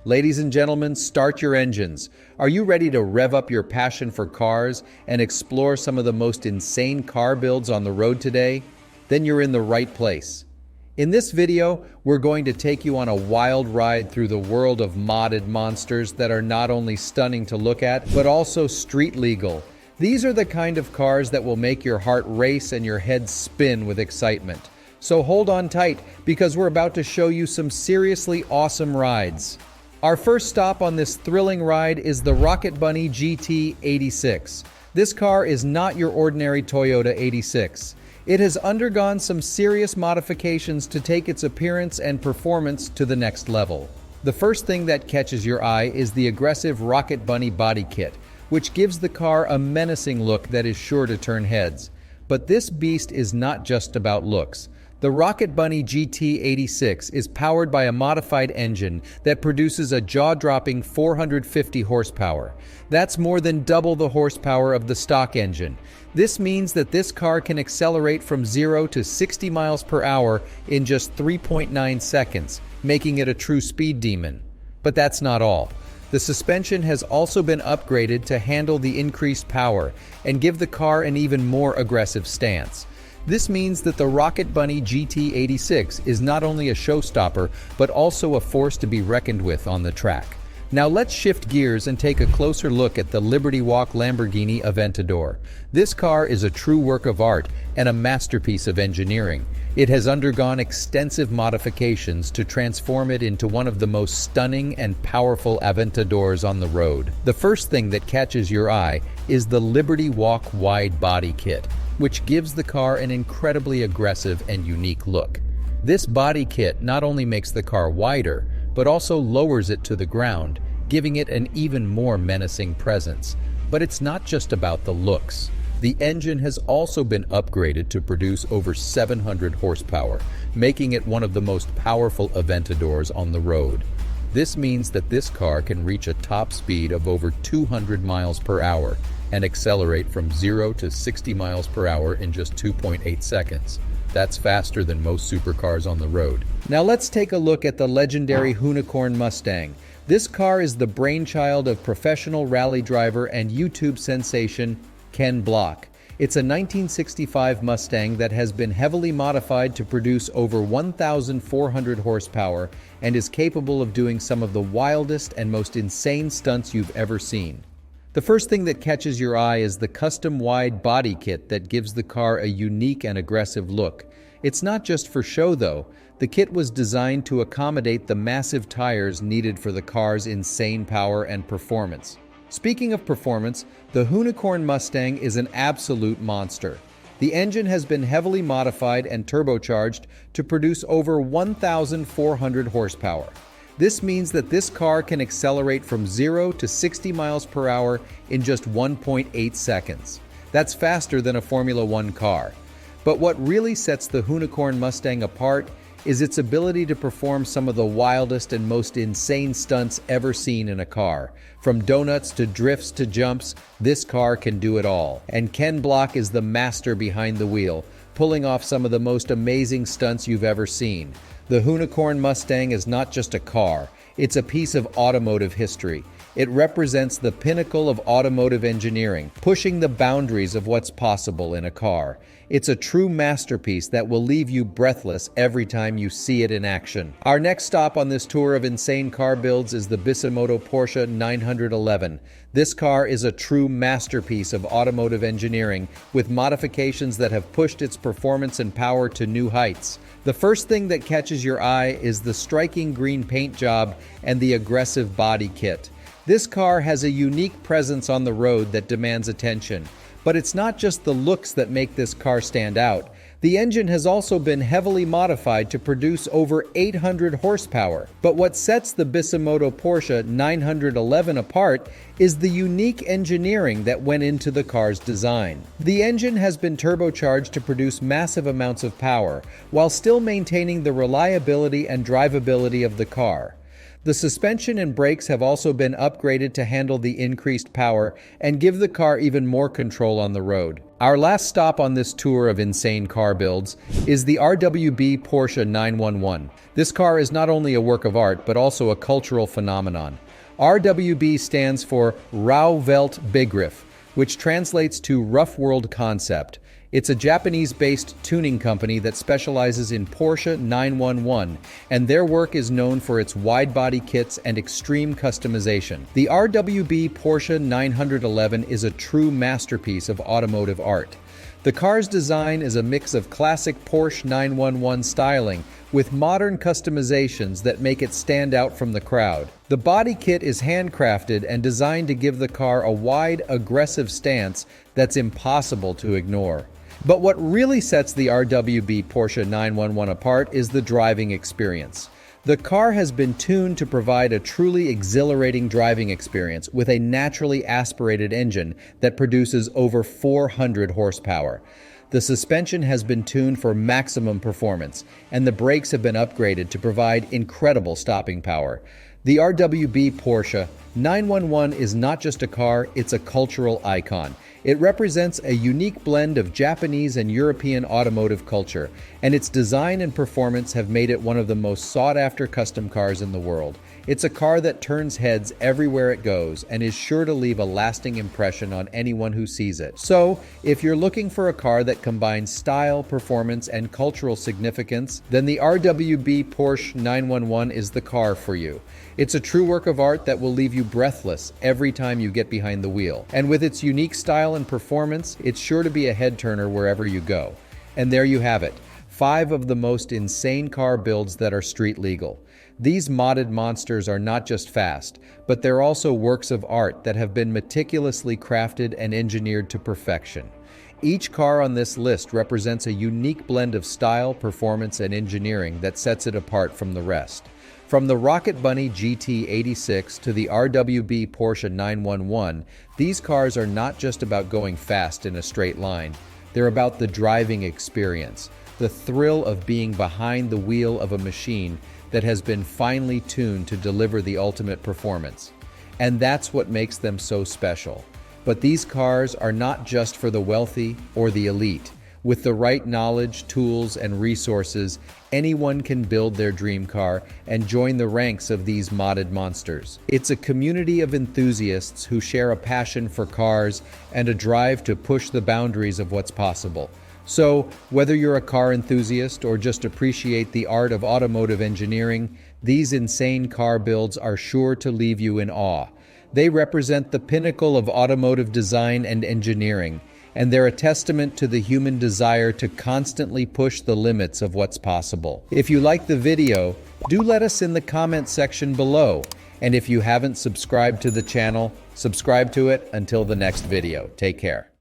Ladies and gentlemen, start your engines. Are you ready to rev up your passion for cars and explore some of the most insane car builds on the road today? Then you're in the right place. In this video, we're going to take you on a wild ride through the world of modded monsters that are not only stunning to look at, but also street legal. These are the kind of cars that will make your heart race and your head spin with excitement. So hold on tight, because we're about to show you some seriously awesome rides. Our first stop on this thrilling ride is the Rocket Bunny GT86. This car is not your ordinary Toyota 86. It has undergone some serious modifications to take its appearance and performance to the next level. The first thing that catches your eye is the aggressive Rocket Bunny body kit, which gives the car a menacing look that is sure to turn heads. But this beast is not just about looks. The Rocket Bunny GT86 is powered by a modified engine that produces a jaw-dropping 450 horsepower. That's more than double the horsepower of the stock engine. This means that this car can accelerate from 0 to 60 miles per hour in just 3.9 seconds, making it a true speed demon. But that's not all. The suspension has also been upgraded to handle the increased power and give the car an even more aggressive stance. This means that the Rocket Bunny GT86 is not only a showstopper, but also a force to be reckoned with on the track. Now let's shift gears and take a closer look at the Liberty Walk Lamborghini Aventador. This car is a true work of art and a masterpiece of engineering. It has undergone extensive modifications to transform it into one of the most stunning and powerful Aventadors on the road. The first thing that catches your eye is the Liberty Walk wide body kit, which gives the car an incredibly aggressive and unique look. This body kit not only makes the car wider, but also lowers it to the ground, giving it an even more menacing presence. But it's not just about the looks. The engine has also been upgraded to produce over 700 horsepower, making it one of the most powerful Aventadors on the road. This means that this car can reach a top speed of over 200 miles per hour and accelerate from 0 to 60 miles per hour in just 2.8 seconds. That's faster than most supercars on the road. Now let's take a look at the legendary Hoonicorn Mustang. This car is the brainchild of professional rally driver and YouTube sensation Ken Block. It's a 1965 Mustang that has been heavily modified to produce over 1,400 horsepower and is capable of doing some of the wildest and most insane stunts you've ever seen. The first thing that catches your eye is the custom wide body kit that gives the car a unique and aggressive look. It's not just for show though. The kit was designed to accommodate the massive tires needed for the car's insane power and performance. Speaking of performance, the Hoonicorn Mustang is an absolute monster. The engine has been heavily modified and turbocharged to produce over 1,400 horsepower. This means that this car can accelerate from 0 to 60 miles per hour in just 1.8 seconds. That's faster than a Formula One car. But what really sets the Hoonicorn Mustang apart is its ability to perform some of the wildest and most insane stunts ever seen in a car. From donuts to drifts to jumps, this car can do it all. And Ken Block is the master behind the wheel, pulling off some of the most amazing stunts you've ever seen. The Hoonicorn Mustang is not just a car, it's a piece of automotive history. It represents the pinnacle of automotive engineering, pushing the boundaries of what's possible in a car. It's a true masterpiece that will leave you breathless every time you see it in action. Our next stop on this tour of insane car builds is the Bisimoto Porsche 911. This car is a true masterpiece of automotive engineering, with modifications that have pushed its performance and power to new heights. The first thing that catches your eye is the striking green paint job and the aggressive body kit. This car has a unique presence on the road that demands attention. But it's not just the looks that make this car stand out. The engine has also been heavily modified to produce over 800 horsepower. But what sets the Bisimoto Porsche 911 apart is the unique engineering that went into the car's design. The engine has been turbocharged to produce massive amounts of power, while still maintaining the reliability and drivability of the car. The suspension and brakes have also been upgraded to handle the increased power and give the car even more control on the road. Our last stop on this tour of insane car builds is the RWB Porsche 911. This car is not only a work of art, but also a cultural phenomenon. RWB stands for Rauweltbegriff, which translates to Rough World Concept. It's a Japanese-based tuning company that specializes in Porsche 911, and their work is known for its wide-body kits and extreme customization. The RWB Porsche 911 is a true masterpiece of automotive art. The car's design is a mix of classic Porsche 911 styling with modern customizations that make it stand out from the crowd. The body kit is handcrafted and designed to give the car a wide, aggressive stance that's impossible to ignore. But what really sets the RWB Porsche 911 apart is the driving experience. The car has been tuned to provide a truly exhilarating driving experience with a naturally aspirated engine that produces over 400 horsepower. The suspension has been tuned for maximum performance, and the brakes have been upgraded to provide incredible stopping power. The RWB Porsche 911 is not just a car, it's a cultural icon. It represents a unique blend of Japanese and European automotive culture, and its design and performance have made it one of the most sought-after custom cars in the world. It's a car that turns heads everywhere it goes and is sure to leave a lasting impression on anyone who sees it. So, if you're looking for a car that combines style, performance, and cultural significance, then the RWB Porsche 911 is the car for you. It's a true work of art that will leave you breathless every time you get behind the wheel. And with its unique style and performance, it's sure to be a head-turner wherever you go. And there you have it, 5 of the most insane car builds that are street legal. These modded monsters are not just fast, but they're also works of art that have been meticulously crafted and engineered to perfection. Each car on this list represents a unique blend of style, performance, and engineering that sets it apart from the rest. From the Rocket Bunny GT86 to the RWB Porsche 911, these cars are not just about going fast in a straight line. They're about the driving experience, the thrill of being behind the wheel of a machine that has been finely tuned to deliver the ultimate performance. And that's what makes them so special. But these cars are not just for the wealthy or the elite. With the right knowledge, tools, and resources, anyone can build their dream car and join the ranks of these modded monsters. It's a community of enthusiasts who share a passion for cars and a drive to push the boundaries of what's possible. So, whether you're a car enthusiast or just appreciate the art of automotive engineering, these insane car builds are sure to leave you in awe. They represent the pinnacle of automotive design and engineering, and they're a testament to the human desire to constantly push the limits of what's possible. If you like the video, do let us in the comment section below. And if you haven't subscribed to the channel, subscribe to it. Until the next video. Take care.